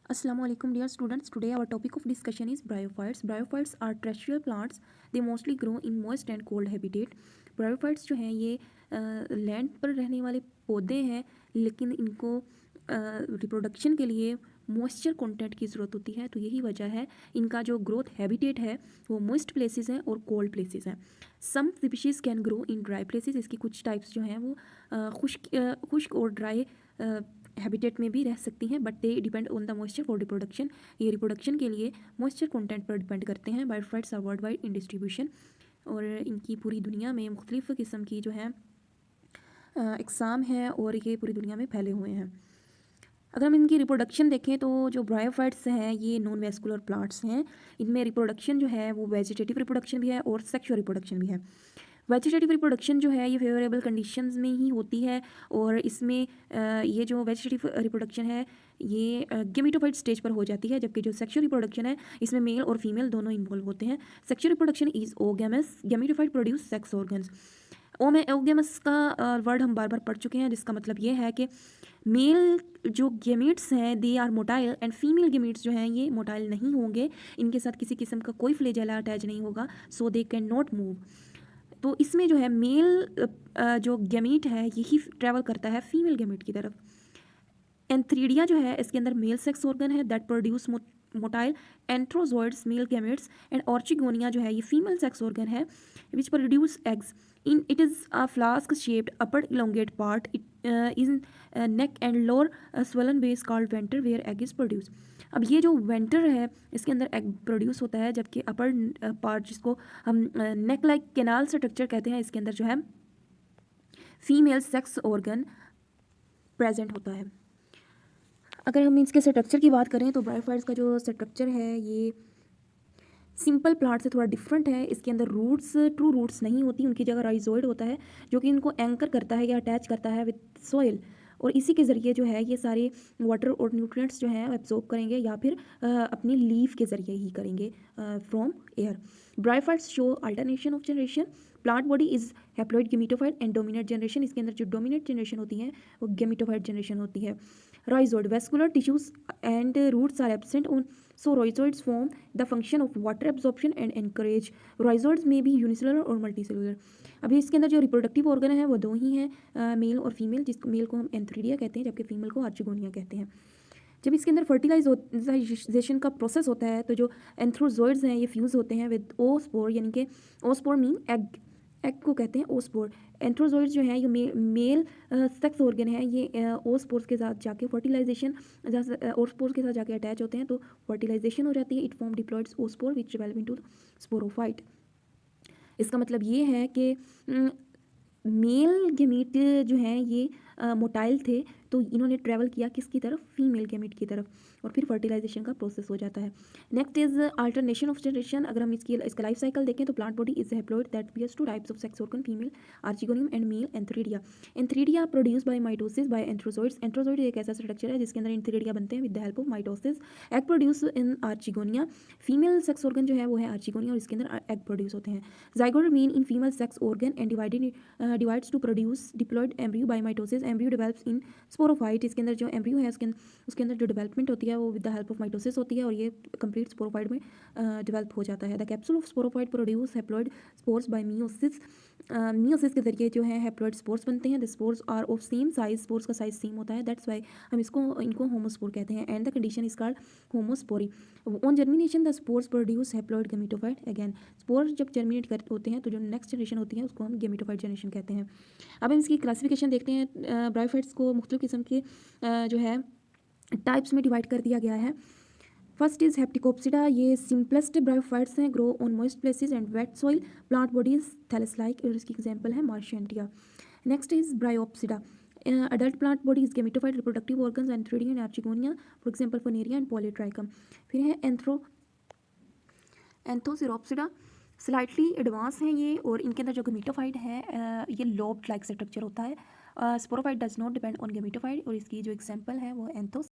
Assalamu alaikum dear students. Today our topic of discussion is bryophytes. Bryophytes are terrestrial plants. They mostly grow in moist and cold habitat. Bryophytes जो हैं ये land पर रहने वाले पौधे हैं, लेकिन इनको रिप्रोडक्शन के लिए मॉइस्चर कंटेंट की ज़रूरत होती है। तो यही वजह है इनका जो ग्रोथ हैबिटेट है वो मॉइस्ट प्लेसेस हैं और कोल्ड प्लेसेस हैं। Some species can grow in dry places. इसकी कुछ टाइप्स जो हैं वो खुश्क और ड्राई हैबिटेट में भी रह सकती हैं, but they depend on the moisture for reproduction. ये रिप्रोडक्शन के लिए मॉइस्चर कंटेंट पर डिपेंड करते हैं। Bryophytes are world wide in distribution, और इनकी पूरी दुनिया में मुख्तलिफ़ किस्म की जो है इकसाम है और ये पूरी दुनिया में फैले हुए हैं। अगर हम इनकी रिप्रोडक्शन देखें तो जो ब्रायोफाइट्स हैं ये नॉन वेस्कुलर प्लांट्स हैं। इनमें रिप्रोडक्शन जो है वो वेजिटेटिव रिप्रोडक्शन भी है और सेक्सुअल रिप्रोडक्शन भी है। वेजिटेटिव रिप्रोडक्शन जो है ये फेवरेबल कंडीशंस में ही होती है, और इसमें ये जो वेजिटेटिव रिप्रोडक्शन है ये गेमेटोफाइट स्टेज पर हो जाती है, जबकि जो सेक्सुअल रिप्रोडक्शन है इसमें मेल और फीमेल दोनों इन्वॉल्व होते हैं। Sexual reproduction is oogamous, gametophyte produce sex organs. Oogamous का वर्ड हम बार बार पढ़ चुके हैं, जिसका मतलब ये है कि मेल जो गेमेट्स हैं they are motile and female gametes जो हैं ये मोटाइल नहीं होंगे, इनके साथ किसी किस्म का कोई फ्लेजेला अटैच नहीं होगा, सो दे कैन नॉट मूव। तो इसमें जो है मेल जो गेमीट है यही ट्रैवल करता है फीमेल गेमीट की तरफ। एंथ्रीडिया जो है इसके अंदर मेल सेक्स ऑर्गन है that produce motile antherozoids male gametes, and archegonia जो है ये फीमेल सेक्स ऑर्गन है which produce eggs. In it is a flask shaped upper elongate part in neck and lower swollen base called venter where egg is produce. अब ये जो vendor है इसके अंदर एग प्रोड्यूस होता है, जबकि अपर पार्ट जिसको हम नेक लाइक कैनाल स्ट्रक्चर कहते हैं इसके अंदर जो है फीमेल सेक्स ऑर्गन प्रेजेंट होता है। अगर हम इसके स्ट्रक्चर की बात करें तो ब्रायोफाइट्स का जो स्ट्रक्चर है ये सिंपल प्लांट से थोड़ा डिफरेंट है। इसके अंदर रूट्स ट्रू रूट्स नहीं होती, उनकी जगह राइजोइड होता है जो कि इनको एंकर करता है या अटैच करता है विद सॉइल, और इसी के ज़रिए जो है ये सारे वाटर और न्यूट्रिएंट्स जो हैं एब्जॉर्ब करेंगे या फिर अपनी लीफ के ज़रिए ही करेंगे from air. Bryophytes show alternation of generation. Plant body is haploid gametophyte and dominate generation. इसके अंदर जो डोमिनेट जनरेशन होती है वो गेमिटोफाइट जनरेशन होती है। Rhizoid vascular tissues and roots are absent on, so rhizoids form the function of water absorption and encourage. Rhizoids may be unicellular और multicellular। अभी इसके अंदर जो रिप्रोडक्टिव ऑर्गन है वो दो ही हैं, मेल और फीमेल, जिसको मेल को हम एंथ्रीडिया कहते हैं जबकि फीमेल को आर्चिगोनिया कहते हैं। जब इसके अंदर फर्टिलाइजेशन का प्रोसेस होता है तो जो एंथ्रोजोइड्स हैं ये फ्यूज़ होते हैं विद ओस्पोर, यानी कि ओस्पोर मीन एग, एग को कहते हैं ओस्पोर। एंथ्रोजोइड्स जो है ये मेल सेक्स ऑर्गन है, ये ओस्पोर्स के साथ जाके फर्टिलाइजेशन ओस्पोर के साथ जाके अटैच होते हैं तो फर्टिलाइजेशन हो जाती है। It form diploid oospore which develop into sporophyte. इसका मतलब ये है कि मेल गेमीट जो हैं ये मोटाइल थे, तो इन्होंने ट्रैवल किया किसकी तरफ, फीमेल गेमीट की तरफ, और फिर फर्टिलाइजेशन का प्रोसेस हो जाता है। Next is alternation of generation. अगर हम इसका लाइफ साइकिल देखें तो plant body is haploid that bears two types of sex organ, female archegonium and male antheridia. Antheridia produce by mitosis by antherozoids. Antherozoid एक ऐसा स्ट्रक्चर है जिसके अंदर एंथ्रीडिया बनते हैं with the help of mitosis. Egg produce in archegonia. Female sex organ जो है वो है आर्चिगोनिया और इसके अंदर एग प्रोड्यूस होते हैं। Zygote mean in female sex organ and divides to produce diploid embryo by mitosis. Embryo develops in sporophyte। इसके अंदर जो एम्ब्रियो है उसके अंदर जो डेवलपमेंट होती है वो with the help of mitosis होती है और ये कंप्लीट स्पोरोफाइट में डेवलप हो जाता है। The capsule of sporophyte produce haploid spores by meiosis. Meiosis के जरिए जो है हैप्लॉइड स्पोर्स बनते हैं। The spores are of same size, spores का साइज सेम होता है, दैट्स वाई हम इनको होमोस्पोर कहते हैं, and the condition is called homospory. On germination the spores produce haploid gametophyte. Again spore जब जर्मिनेट कर होते हैं तो जो नेक्स्ट जनरेशन होती है उसको हम गेमिटोफाइट जनरेशन कहते हैं। अब हम इसकी क्लासिफिकेशन देखते हैं। ब्रायोफाइट्स को मुख्तलिफ किस्म के जो है टाइप्स में डिवाइड कर दिया गया है। First is hepaticopsida. ये सिंपलेस्ट ब्रायोफाइट्स हैं, grow on moist places and wet soil, plant bodies thallus like, और इसकी एग्जांपल है marchantia. Next is bryopsida. adult plant body is gametophyte, reproductive organs antheridia and archigonia, for example Phoneria and Polytrichum। फिर है एंथोसिरोप्सिडा। Slightly advance हैं ये, और इनके अंदर जो गेमिटोफाइट है ये लोब्ड लाइक स्ट्रक्चर होता है। Sporophyte does not depend on gametophyte, और इसकी जो एग्जांपल है वो एंथोस